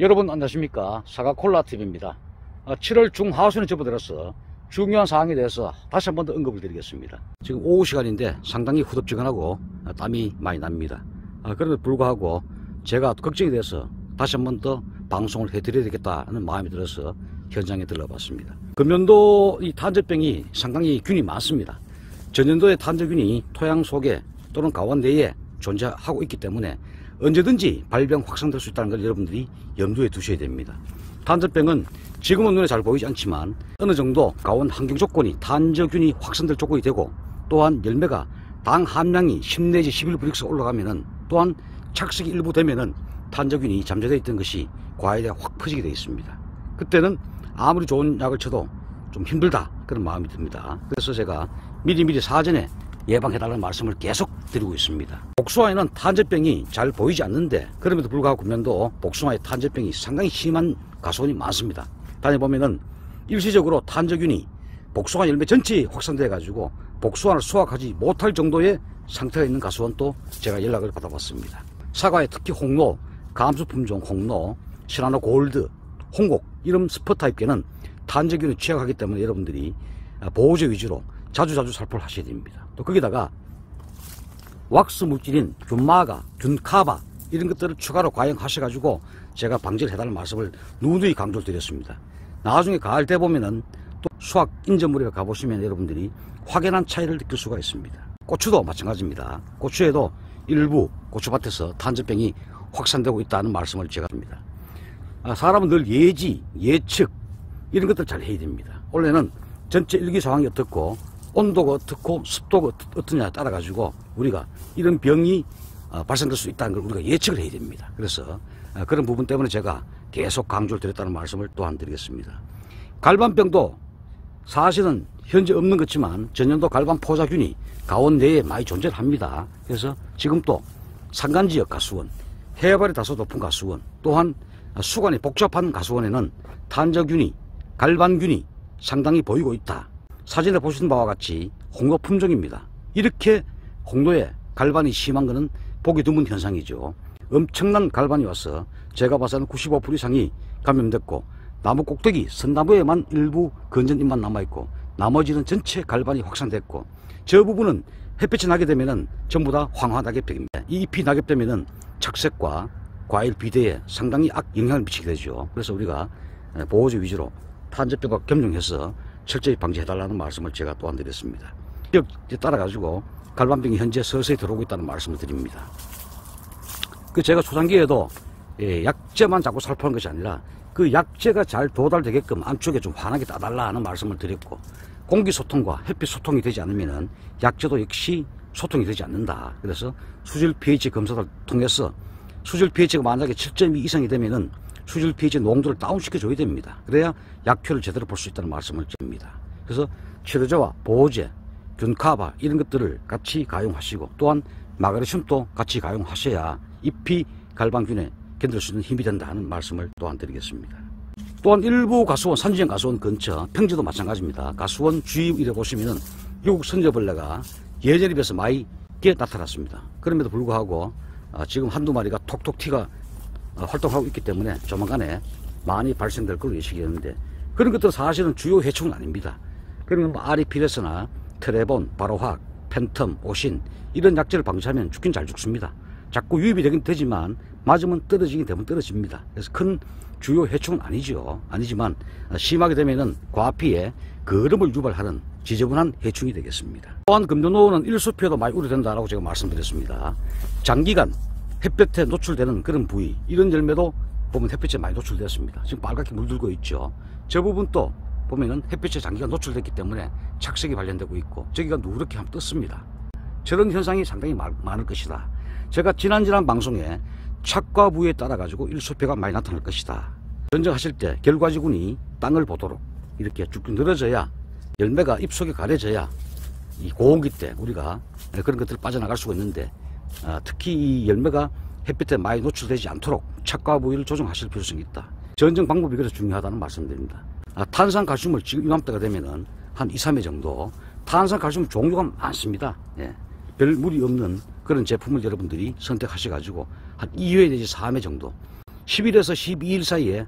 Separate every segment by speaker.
Speaker 1: 여러분 안녕하십니까. 사과콜라TV입니다. 7월 중하순에 접어들어서 중요한 사항에 대해서 다시 한 번 더 언급을 드리겠습니다. 지금 오후 시간인데 상당히 후덥지근하고 땀이 많이 납니다. 그럼에도 불구하고 제가 걱정이 돼서 다시 한 번 더 방송을 해드려야 되겠다는 마음이 들어서 현장에 들러봤습니다. 금년도 이 탄저병이 상당히 균이 많습니다. 전년도의 탄저균이 토양 속에 또는 가원 내에 존재하고 있기 때문에 언제든지 발병 확산될 수 있다는 걸 여러분들이 염두에 두셔야 됩니다. 탄저병은 지금은 눈에 잘 보이지 않지만 어느 정도 가온 환경 조건이 탄저균이 확산될 조건이 되고, 또한 열매가 당 함량이 10 내지 11브릭스 올라가면은, 또한 착색이 일부 되면은 탄저균이 잠재되어 있던 것이 과일에 확 퍼지게 되어 있습니다. 그때는 아무리 좋은 약을 쳐도 좀 힘들다, 그런 마음이 듭니다. 그래서 제가 미리미리 사전에 예방해달라는 말씀을 계속 드리고 있습니다. 복숭아에는 탄저병이 잘 보이지 않는데 그럼에도 불구하고 금년도 복숭아의 탄저병이 상당히 심한 가수원이 많습니다. 다녀보면은 일시적으로 탄저균이 복숭아 열매 전체에 확산돼 가지고 복숭아를 수확하지 못할 정도의 상태가 있는 가수원도 제가 연락을 받아봤습니다. 사과에 특히 홍로, 감수품종 홍로, 시나노 골드, 홍곡 이런 스포타입계는 탄저균에 취약하기 때문에 여러분들이 보호제 위주로 자주 살포를 하셔야 됩니다. 또 거기다가 왁스 물질인 균마가, 균카바 이런 것들을 추가로 과용하셔가지고 제가 방지를 해달라는 말씀을 누누이 강조를 드렸습니다. 나중에 가을 때 보면은 또 수확 인접물에 가보시면 여러분들이 확연한 차이를 느낄 수가 있습니다. 고추도 마찬가지입니다. 고추에도 일부 고추밭에서 탄저병이 확산되고 있다는 말씀을 제가 합니다. 사람은 늘 예지, 예측 이런 것들 잘 해야 됩니다. 원래는 전체 일기 상황이 어떻고 온도가 어떻고 습도가 어떠냐에 따라 가지고 우리가 이런 병이 발생될 수 있다는 걸 우리가 예측을 해야 됩니다. 그래서 그런 부분 때문에 제가 계속 강조를 드렸다는 말씀을 또한 드리겠습니다. 갈반병도 사실은 현재 없는 것지만 전년도 갈반 포자균이 가온 내에 많이 존재를 합니다. 그래서 지금 또 산간지역 가수원, 해발이 다소 높은 가수원, 또한 수관이 복잡한 가수원에는 탄저균이, 갈반균이 상당히 보이고 있다. 사진에 보시는 바와 같이 홍로 품종입니다. 이렇게 홍로에 갈반이 심한 것은 보기 드문 현상이죠. 엄청난 갈반이 와서 제가 봐서는 95% 이상이 감염됐고, 나무 꼭대기, 선나무에만 일부 건전잎만 남아있고 나머지는 전체 갈반이 확산됐고, 저 부분은 햇빛이 나게 되면은 전부 다 황화 낙엽병입니다. 이 잎이 낙엽되면은 착색과 과일 비대에 상당히 악 영향을 미치게 되죠. 그래서 우리가 보호제 위주로 탄저병과 겸용해서 철저히 방지해달라는 말씀을 제가 또한 드렸습니다. 지역에 따라 가지고 갈반병이 현재 서서히 들어오고 있다는 말씀을 드립니다. 제가 초창기에도 약재만 자꾸 살포하는 것이 아니라 그 약재가 잘 도달되게끔 안쪽에 좀 환하게 따달라 하는 말씀을 드렸고, 공기 소통과 햇빛 소통이 되지 않으면 약재도 역시 소통이 되지 않는다. 그래서 수질 pH 검사를 통해서 수질 pH가 만약에 7.2 이상이 되면은 수질 pH 농도를 다운시켜 줘야 됩니다. 그래야 약효를 제대로 볼 수 있다는 말씀을 드립니다. 그래서 치료제와 보호제, 균카바 이런 것들을 같이 가용하시고, 또한 마그네슘도 같이 가용하셔야 잎이 갈반균에 견딜 수 있는 힘이 된다는 말씀을 또한 드리겠습니다. 또한 일부 가수원, 산지형 가수원 근처, 평지도 마찬가지입니다. 가수원 주위 이래 보시면은 미국 선저벌레가 예전에 비해서 많이 나타났습니다. 그럼에도 불구하고 지금 한두 마리가 톡톡 튀가 활동하고 있기 때문에 조만간에 많이 발생될 걸로 예측했는데, 그런 것들은 사실은 주요 해충은 아닙니다. 그러면 아리피레스나 트레본, 바로확, 팬텀, 오신 이런 약재를 방치하면 죽긴 잘 죽습니다. 자꾸 유입이 되긴 되지만 맞으면 떨어지긴 되면 떨어집니다. 그래서 큰 주요 해충은 아니지만 심하게 되면은 과피에 거름을 유발하는 지저분한 해충이 되겠습니다. 또한 금년도는 일수표도 많이 우려된다라고 제가 말씀드렸습니다. 장기간 햇볕에 노출되는 그런 부위, 이런 열매도 보면 햇빛에 많이 노출되었습니다. 지금 빨갛게 물들고 있죠. 저 부분도 보면은 햇빛에 장기간 노출됐기 때문에 착색이 발견되고 있고, 저기가 누렇게 한번 떴습니다. 저런 현상이 상당히 많을 것이다. 제가 지난 방송에 착과 부위에 따라 가지고 일수표가 많이 나타날 것이다. 전정하실 때 결과지군이 땅을 보도록 이렇게 쭉쭉 늘어져야, 열매가 잎속에 가려져야 이 고온기 때 우리가 그런 것들을 빠져나갈 수가 있는데, 특히 이 열매가 햇빛에 많이 노출되지 않도록 착과 부위를 조정하실 필요성이 있다. 전정 방법이 그래서 중요하다는 말씀드립니다. 탄산칼슘을 지금 이맘때가 되면은 한 2, 3회 정도, 탄산칼슘 종류가 많습니다. 별 무리 없는 그런 제품을 여러분들이 선택하셔가지고 한 2회 내지 3회 정도 10일에서 12일 사이에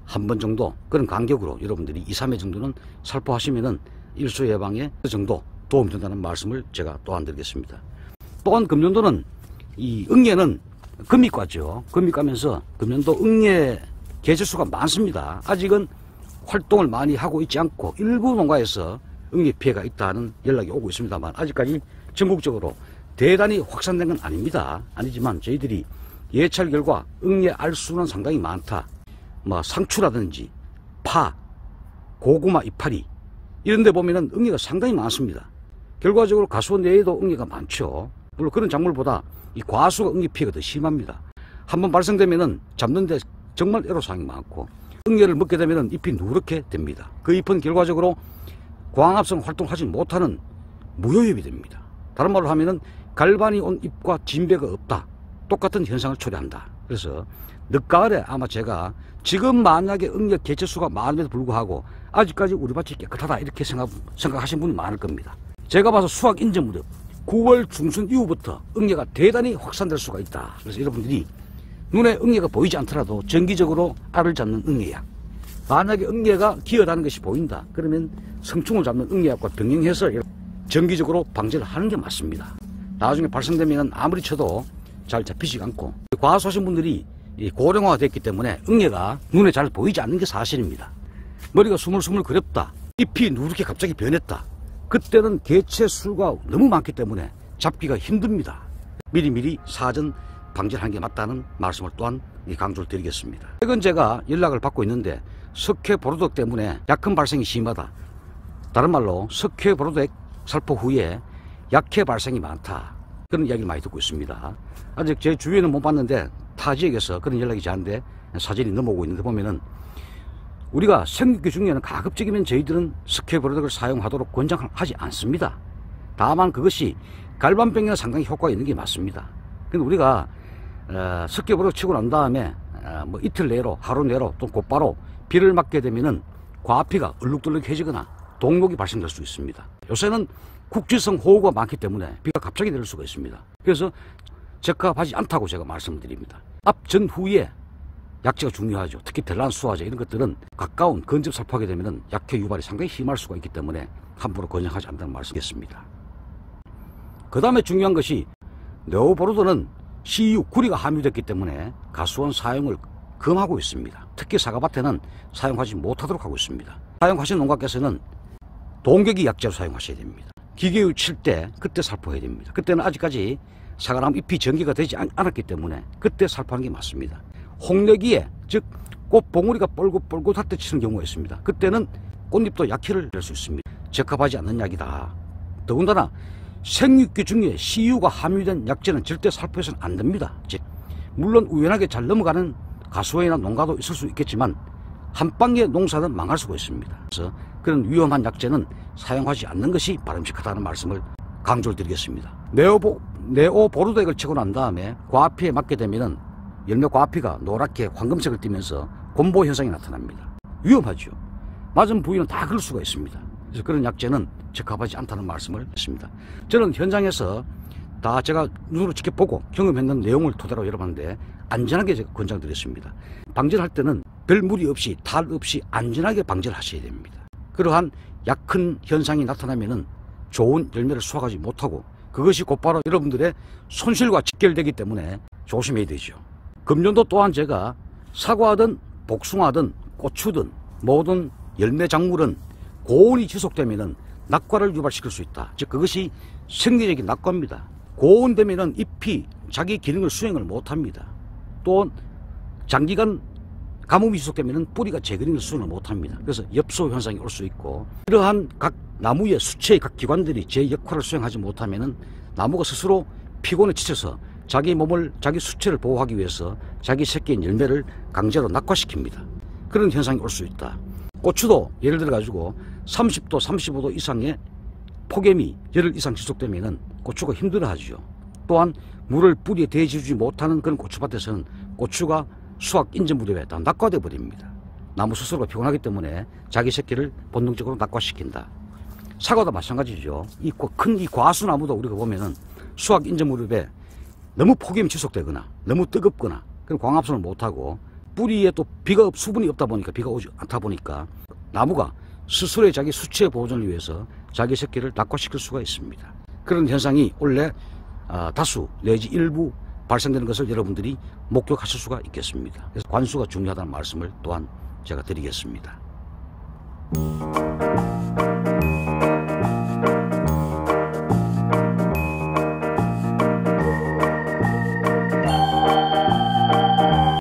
Speaker 1: 한 번 정도 그런 간격으로 여러분들이 2, 3회 정도는 살포하시면은 일소 예방에 그 정도 도움이 된다는 말씀을 제가 또한 드리겠습니다. 또한 금년도는 이 응애는 금입과죠. 금입과면서 금년도 응애 개체수가 많습니다. 아직은 활동을 많이 하고 있지 않고 일부 농가에서 응애 피해가 있다는 연락이 오고 있습니다만 아직까지 전국적으로 대단히 확산된 건 아닙니다. 아니지만 저희들이 예찰 결과 응애 알수는 상당히 많다. 뭐 상추라든지 파, 고구마 이파리 이런 데 보면은 응애가 상당히 많습니다. 결과적으로 가수원 내에도 응애가 많죠. 물론 그런 작물보다 이 과수가 응애 피해가 더 심합니다. 한번 발생되면은 잡는데 정말 애로사항이 많고 응애를 먹게 되면은 잎이 누렇게 됩니다. 그 잎은 결과적으로 광합성 활동하지 못하는 무효잎이 됩니다. 다른 말로 하면은 갈반이 온 잎과 진배가 없다. 똑같은 현상을 초래한다. 그래서 늦가을에 아마 제가 지금 만약에 응애 개체수가 많음에도 불구하고 아직까지 우리 밭이 깨끗하다 이렇게 생각하시는 분이 많을 겁니다. 제가 봐서 수확 인전 무렵 9월 중순 이후부터 응애가 대단히 확산될 수가 있다. 그래서 여러분들이 눈에 응애가 보이지 않더라도 정기적으로 알을 잡는 응애약, 만약에 응애가 기어다는 것이 보인다 그러면 성충을 잡는 응애약과 병행해서 정기적으로 방제를 하는 게 맞습니다. 나중에 발생되면 아무리 쳐도 잘 잡히지 않고 과수하신 분들이 고령화가 됐기 때문에 응애가 눈에 잘 보이지 않는 게 사실입니다. 머리가 스물스물 그렵다, 잎이 누렇게 갑자기 변했다, 그때는 개체 수가 너무 많기 때문에 잡기가 힘듭니다. 미리미리 사전 방제를 하는 게 맞다는 말씀을 또한 강조를 드리겠습니다. 최근 제가 연락을 받고 있는데 석회보로독 때문에 약흔 발생이 심하다. 다른 말로 석회보로독 살포 후에 약해 발생이 많다. 그런 이야기를 많이 듣고 있습니다. 아직 제 주위에는 못 봤는데 타 지역에서 그런 연락이 저한테 사진이 넘어오고 있는데 보면은 우리가 생육기 중에는 가급적이면 저희들은 석회보로독을 사용하도록 권장하지 않습니다. 다만 그것이 갈반병에는 상당히 효과가 있는 게 맞습니다. 근데 우리가 석회보로독 치고 난 다음에 뭐 이틀 내로 하루 내로 또 곧바로 비를 맞게 되면은 과피가 얼룩덜룩해지거나 동록이 발생될 수 있습니다. 요새는 국지성 호우가 많기 때문에 비가 갑자기 내릴 수가 있습니다. 그래서 적합하지 않다고 제가 말씀드립니다. 앞전 후에 약제가 중요하죠. 특히 별난 수화제 이런 것들은 가까운 근접 살포하게 되면 약해 유발이 상당히 심할 수가 있기 때문에 함부로 권장하지 않는다는 말씀이겠습니다. 그 다음에 중요한 것이 네오보로도는 CU 구리가 함유됐기 때문에 가수원 사용을 금하고 있습니다. 특히 사과밭에는 사용하지 못하도록 하고 있습니다. 사용하신 농가께서는 동격이 약제로 사용하셔야 됩니다. 기계유 칠 때 그때 살포해야 됩니다. 그때는 아직까지 사과나무 잎이 전개가 되지 않았기 때문에 그때 살포하는 게 맞습니다. 홍내기에 즉 꽃봉우리가 뻘긋뻘긋할 때 치는 경우가 있습니다. 그때는 꽃잎도 약해를 낼 수 있습니다. 적합하지 않는 약이다. 더군다나 생육기 중에 CU가 함유된 약제는 절대 살포해서는 안 됩니다. 즉 물론 우연하게 잘 넘어가는 가수원이나 농가도 있을 수 있겠지만 한 방의 농사는 망할 수가 있습니다. 그래서 그런 위험한 약제는 사용하지 않는 것이 바람직하다는 말씀을 강조를 드리겠습니다. 네오보로독을 치고 난 다음에 과피에 맞게 되면은 열매 과피가 노랗게 황금색을 띠면서 곰보 현상이 나타납니다. 위험하죠. 맞은 부위는 다 그럴 수가 있습니다. 그래서 그런 약제는 적합하지 않다는 말씀을 했습니다. 저는 현장에서 다 제가 눈으로 지켜보고 경험했는 내용을 토대로 여러분한테 안전하게 제가 권장드렸습니다. 방제를 할 때는 별 무리 없이 탈 없이 안전하게 방제를 하셔야 됩니다. 그러한 약한 현상이 나타나면은 좋은 열매를 수확하지 못하고 그것이 곧바로 여러분들의 손실과 직결되기 때문에 조심해야 되죠. 금년도 또한 제가 사과든 복숭아든 고추든 모든 열매 작물은 고온이 지속되면은 낙과를 유발시킬 수 있다. 즉 그것이 생리적인 낙과입니다. 고온되면은 잎이 자기 기능을 수행을 못합니다. 또 장기간 가뭄이 지속되면은 뿌리가 제 기능을 수행을 못합니다. 그래서 엽소 현상이 올 수 있고 이러한 각 나무의 수체의 각 기관들이 제 역할을 수행하지 못하면은 나무가 스스로 피곤에 지쳐서 자기 몸을 자기 수체를 보호하기 위해서 자기 새끼인 열매를 강제로 낙과시킵니다. 그런 현상이 올 수 있다. 고추도 예를 들어 가지고 30도 35도 이상의 폭염이 열흘 이상 지속되면은 고추가 힘들어하죠. 또한 물을 뿌리에 대주지 못하는 그런 고추밭에서는 고추가 수확 인전 무렵에 다 낙과돼 버립니다. 나무 스스로가 피곤하기 때문에 자기 새끼를 본능적으로 낙과시킨다. 사과도 마찬가지죠. 큰 이 과수나무도 우리가 보면은 수확 인전 무렵에 너무 폭염이 지속되거나 너무 뜨겁거나 그런 광합성을 못하고 뿌리에 또 수분이 없다 보니까, 비가 오지 않다 보니까 나무가 스스로의 자기 수채 보존을 위해서 자기 새끼를 낙화시킬 수가 있습니다. 그런 현상이 원래 다수 내지 일부 발생되는 것을 여러분들이 목격하실 수가 있겠습니다. 그래서 관수가 중요하다는 말씀을 또한 제가 드리겠습니다.